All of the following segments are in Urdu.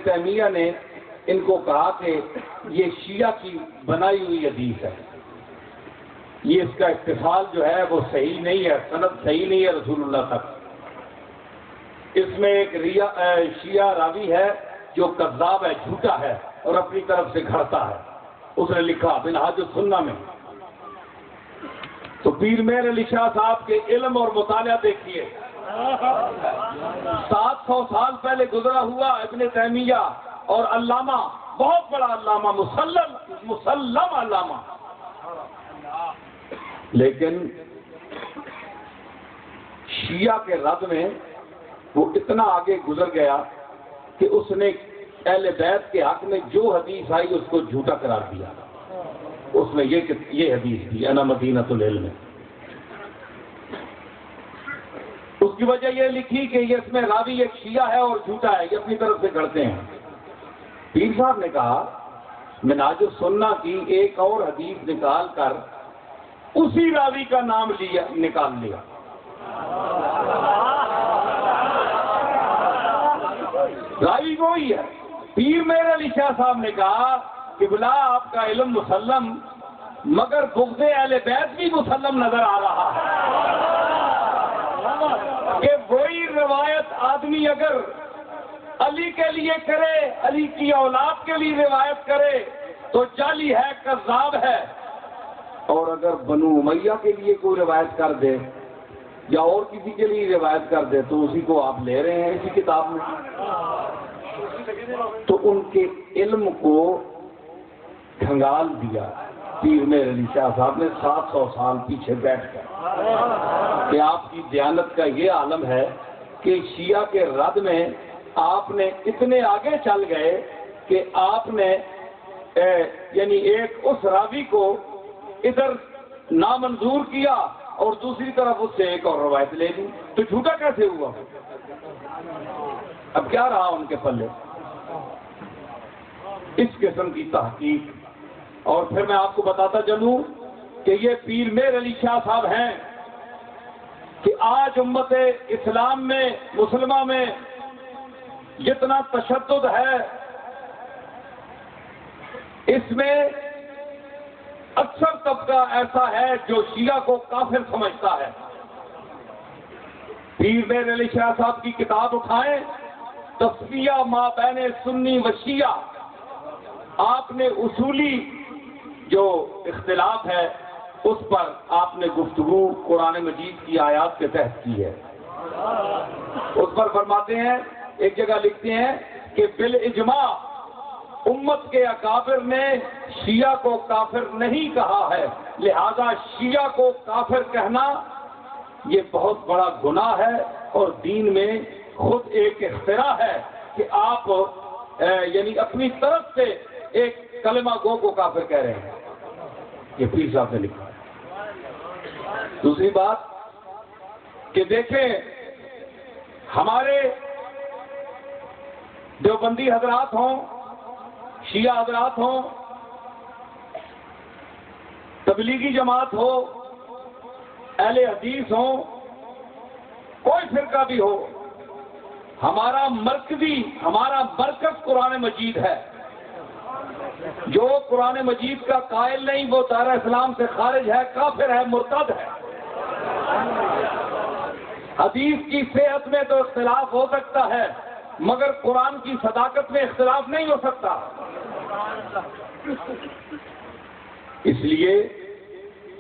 تیمیہ نے ان کو کہا کہ یہ شیعہ کی بنائی ہوئی حدیث ہے، یہ اس کا اتصال جو ہے وہ صحیح نہیں ہے، سند صحیح نہیں ہے رسول اللہ تک. اس میں ایک شیعہ راوی ہے جو کذاب ہے، جھوٹا ہے اور اپنی طرف سے گھڑتا ہے. اس نے لکھا منہاج السنہ میں. تو پیر مہر علی شاہ صاحب کے علم اور مطالعہ دیکھیے. 700 سال پہلے گزرا ہوا ابن تیمیہ اور علامہ، بہت بڑا علامہ، مسلم علامہ، لیکن شیعہ کے رد میں وہ اتنا آگے گزر گیا کہ اس نے اہل بیت کے حق میں جو حدیث آئی اس کو جھوٹا قرار دیا. اس نے یہ حدیث دی انا مدینۃ العلم. اس کی وجہ یہ لکھی کہ یہ اس میں راوی ایک شیعہ ہے اور جھوٹا ہے، یہ اپنی طرف سے کرتے ہیں. پیر صاحب نے کہا منہاج السنہ کی ایک اور حدیث نکال کر اسی راوی کا نام نکال لیا. راوی وہی ہے. پیر مہر علی شاہ صاحب نے کہا کہ بلا آپ کا علم مسلم، مگر بغض اہل بیت بھی مسلم نظر آ رہا ہے کہ وہی روایت آدمی اگر علی کے لیے کرے، علی کی اولاد کے لیے روایت کرے تو جعلی ہے، کذاب ہے، اور اگر بنو امیہ کے لیے کوئی روایت کر دے یا اور کسی کے لیے روایت کر دے تو اسی کو آپ لے رہے ہیں اسی کتاب میں. تو ان کے علم کو کھنگال دیا پیر مہر علی شاہ صاحب نے 700 سال پیچھے بیٹھ کر کہ آپ کی دیانت کا یہ عالم ہے کہ شیعہ کے رد میں آپ نے اتنے آگے چل گئے کہ آپ نے یعنی ایک اس راوی کو ادھر نامنظور کیا اور دوسری طرف اس سے ایک اور روایت لے لی. تو جھوٹا کیسے ہوا؟ اب کیا رہا ان کے پلے؟ اس قسم کی تحقیق. اور پھر میں آپ کو بتاتا چلوں کہ یہ پیر مہر علی شاہ صاحب ہیں کہ آج امت اسلام میں، مسلمہ میں جتنا تشدد ہے، اس میں اکثر طبقہ ایسا ہے جو شیعہ کو کافر سمجھتا ہے. پیر مہر علی شاہ صاحب کی کتاب اٹھائیں، تصفیہ ما بین سنی و شیعہ. آپ نے اصولی جو اختلاف ہے اس پر آپ نے گفتگو قرآن مجید کی آیات کے تحت کی ہے. اس پر فرماتے ہیں، ایک جگہ لکھتے ہیں کہ بالاجماع امت کے اکابر نے شیعہ کو کافر نہیں کہا ہے، لہذا شیعہ کو کافر کہنا یہ بہت بڑا گناہ ہے اور دین میں خود ایک اختراع ہے کہ آپ یعنی اپنی طرف سے ایک کلمہ گو کو کافر کہہ رہے ہیں. یہ پیر صاحب نے لکھا ہے. دوسری بات کہ دیکھیں ہمارے دیوبندی حضرات ہوں، شیعہ حضرات ہوں، تبلیغی جماعت ہو، اہل حدیث ہوں، کوئی فرقہ بھی ہو، ہمارا مرکز قرآن مجید ہے. جو قرآن مجید کا قائل نہیں وہ دار اسلام سے خارج ہے، کافر ہے، مرتد ہے. حدیث کی صحت میں تو اختلاف ہو سکتا ہے مگر قرآن کی صداقت میں اختلاف نہیں ہو سکتا. اس لیے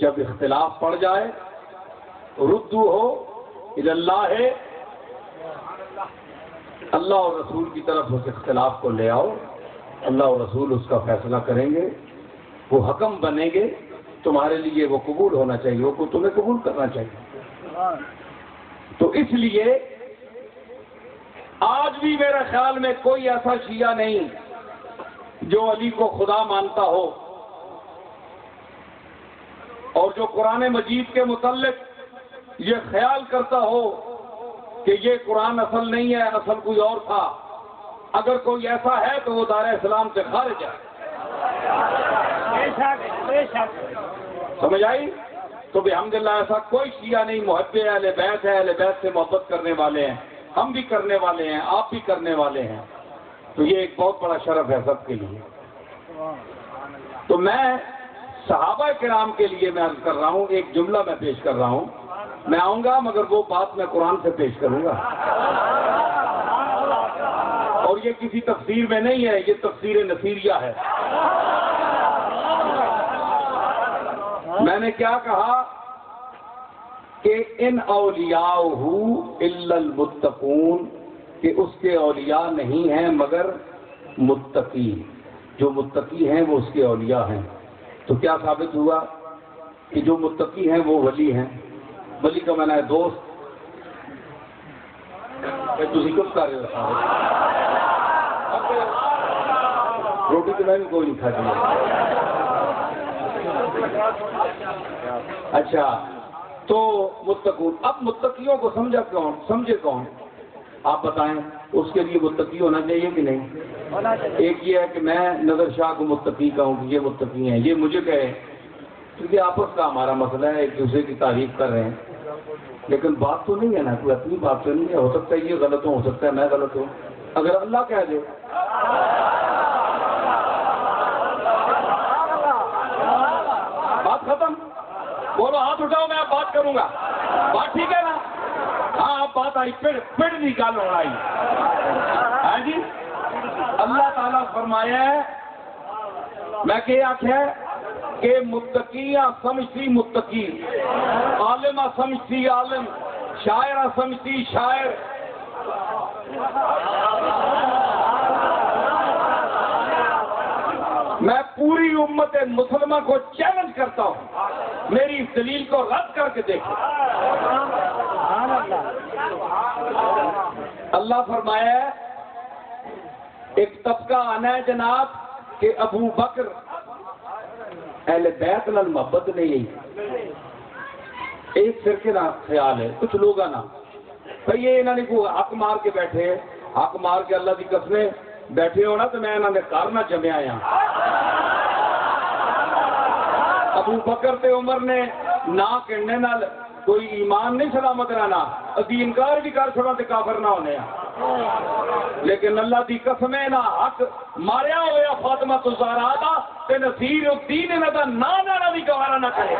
جب اختلاف پڑ جائے ردو ہو الی اللہ ہے، اللہ اور رسول کی طرف اس اختلاف کو لے آؤ. اللہ اور رسول اس کا فیصلہ کریں گے، وہ حکم بنیں گے، تمہارے لیے وہ قبول ہونا چاہیے، وہ تمہیں قبول کرنا چاہیے. تو اس لیے آج بھی میرے خیال میں کوئی ایسا شیعہ نہیں جو علی کو خدا مانتا ہو اور جو قرآن مجید کے متعلق یہ خیال کرتا ہو کہ یہ قرآن اصل نہیں ہے، اصل کوئی اور تھا. اگر کوئی ایسا ہے تو وہ دار اسلام سے خارج ہے. سمجھ آئی؟ تو الحمدللہ ایسا کوئی شیعہ نہیں، محب اہل بیت ہے، اہل بیت سے محبت کرنے والے ہیں، ہم بھی کرنے والے ہیں، آپ بھی کرنے والے ہیں. تو یہ ایک بہت بڑا شرف ہے سب کے لیے. تو میں صحابہ کرام کے لیے میں عرض کر رہا ہوں، ایک جملہ میں پیش کر رہا ہوں. میں آؤں گا مگر وہ بات میں قرآن سے پیش کروں گا، اور یہ کسی تفسیر میں نہیں ہے، یہ تفسیر نصیریہ ہے. میں نے کیا کہا کہ ان اولیاءہ الا المتقون، کہ اس کے اولیاء نہیں ہیں مگر متقی. جو متقی ہیں وہ اس کے اولیاء ہیں. تو کیا ثابت ہوا کہ جو متقی ہیں وہ ولی ہیں. ولی کا میں نے دوست تھی کب کر رہے روٹی تو میں بھی کوئی نہیں کھاتی. اچھا تو متقون، اب متقیوں کو سمجھے کون آپ بتائیں. اس کے لیے متقی ہونا چاہیے کہ نہیں؟ ایک یہ ہے کہ میں نظر شاہ کو متقی کہوں کہ یہ متقی ہیں، یہ مجھے کہے، کیونکہ آپس کا ہمارا مسئلہ ہے، ایک دوسرے کی تعریف کر رہے ہیں. لیکن بات تو نہیں ہے نا، کوئی اپنی بات تو نہیں ہے. ہو سکتا ہے یہ غلط ہو سکتا ہے میں غلط ہوں. اگر اللہ کہہ دے بات ختم. بولو ہاتھ اٹھاؤ، میں اب بات کروں گا. بات ٹھیک ہے نا؟ ہاں اب بات آئی، پھر نکال ہو آئی. ہاں جی، اللہ تعالیٰ فرمایا ہے، میں کہ آخیا کہ متقیاں سمجھتی متقی، عالمہ سمجھتی عالم، شاعرہ سمجھتی شاعر. میں پوری امت مسلمہ کو چیلنج کرتا ہوں، میری اس دلیل کو رد کر کے دیکھیں. اللہ فرمایا ہے ایک طبقہ آنا ہے جناب کہ ابو بکر اہل بیت نال محبت نہیں ہے. ایک فرقے کا خیال ہے کچھ لوگ نا بھائی یہ انہوں نے کوئی حق مار کے بیٹھے، حق مار کے اللہ کی قسمیں بیٹھے ہونا تو میں انہوں نے گھر نہ جمیا یہاں. ابو بکر تے عمر نے نہ کہنے نال کوئی ایمان نہیں سلامت رہنا، ابھی انکار بھی کر چھوڑا تے کافر نہ ہونے. لیکن اللہ دی قسمیں نہ حق ماریا ہویا فاطمہ الزہرا دا تے نصیر الدین انہاں دا نہ بھی گوارا نہ کرے.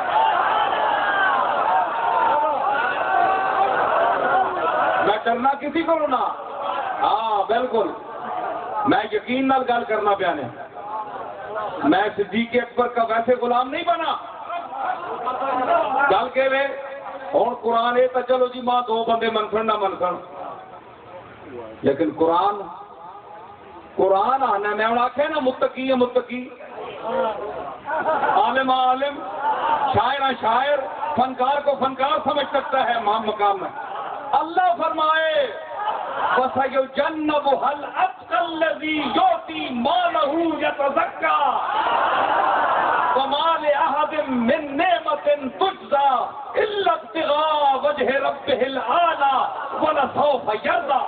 میں کرنا کسی کو نہ، ہاں بالکل میں یقین نال گل کرنا پیا نے. میں صدیق اکبر کا ویسے غلام نہیں بنا. گل کہ وے ہوں قرآن یہ تو چلو جی ماں دو بندے منسن نہ منسن، لیکن قرآن آنا میں ہوں آخیا نا متقی ہے متقی، عالم عالم، شاعر شاعر، فنکار کو فنکار سمجھ سکتا ہے مقام میں. اللہ فرمائے وَسَيُجَنَّبُهَا الْأَتْقَى الَّذِي يُؤْتِي مَالَهُ يَتَزَكَّىٰ وَمَا لِأَحَدٍ مِّن نِّعْمَةٍ تُجْزَىٰ إِلَّا ابْتِغَاءَ وَجْهِ رَبِّهِ الْأَعْلَىٰ وَلَسَوْفَ يَرْضَىٰ.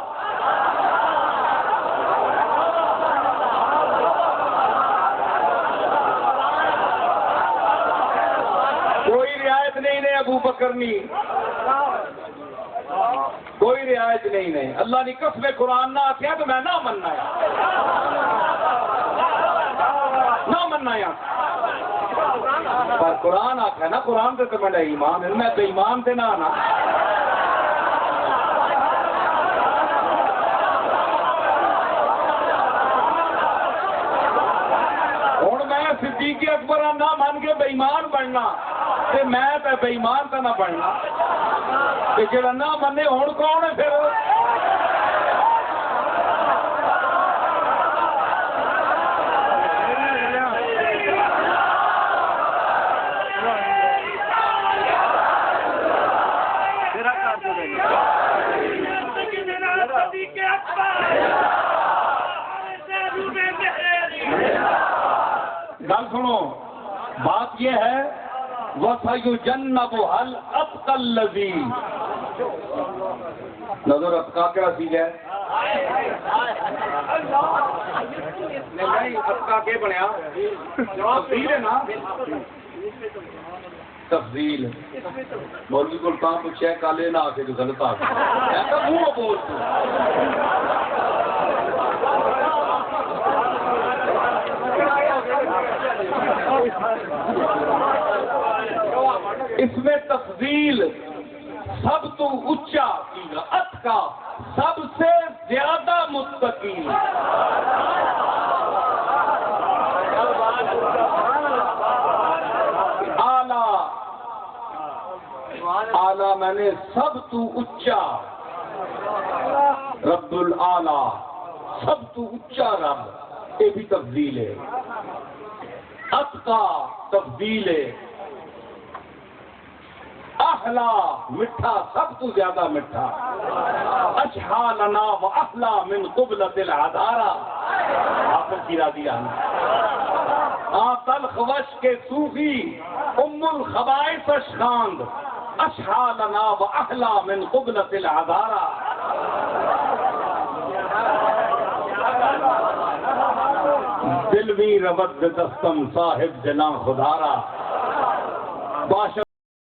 کوئی رعایت نہیں ابو بکر نہیں، کوئی رعایت نہیں. اللہ نے قسم قرآن نہ آخیا تو میں نہ مننا یا پر قرآن آخیا نا قرآن سے تو میرا ایمان ہے، میں بے ایمان سے نہ آنا. ہوں میں صدیق اکبر نہ من کے بے ایمان بننا تے میں تے بے ایمان تو نہ بننا. جڑا نہ منے ہوں کون ہے پھر؟ گل سنو، بات یہ ہے وَسَيُجَنَّبُهَا الْأَتْقَى الَّذِي. نظر اتقا کیا چیز ہے؟ نہیں اتقا کے بنیا تفضیل ہے نا، تفضیل. مولوی کو کہاں پوچھا کالے نہ آ کے جو غلط آ گیا منہ بول. اس میں تفضیل سب تو اونچا کی ات کا سب سے زیادہ مستقیم، اعلیٰ میں نے سب تو اونچا، رب العالی سب تو اونچا رب، یہ بھی تفضیل ہے۔ اتقا تفضیل ہے۔ احلا مٹھا سب تو زیادہ مٹھا، اشہا لنا و احلا من قبلۃ العذارا، آپ کی راضی آنا تلخ وش کے صوفی ام الخبائث اشخاند، اشہا لنا و احلا من قبلۃ العذارا۔ دل بھی ربد دستم صاحب جنا خدارا،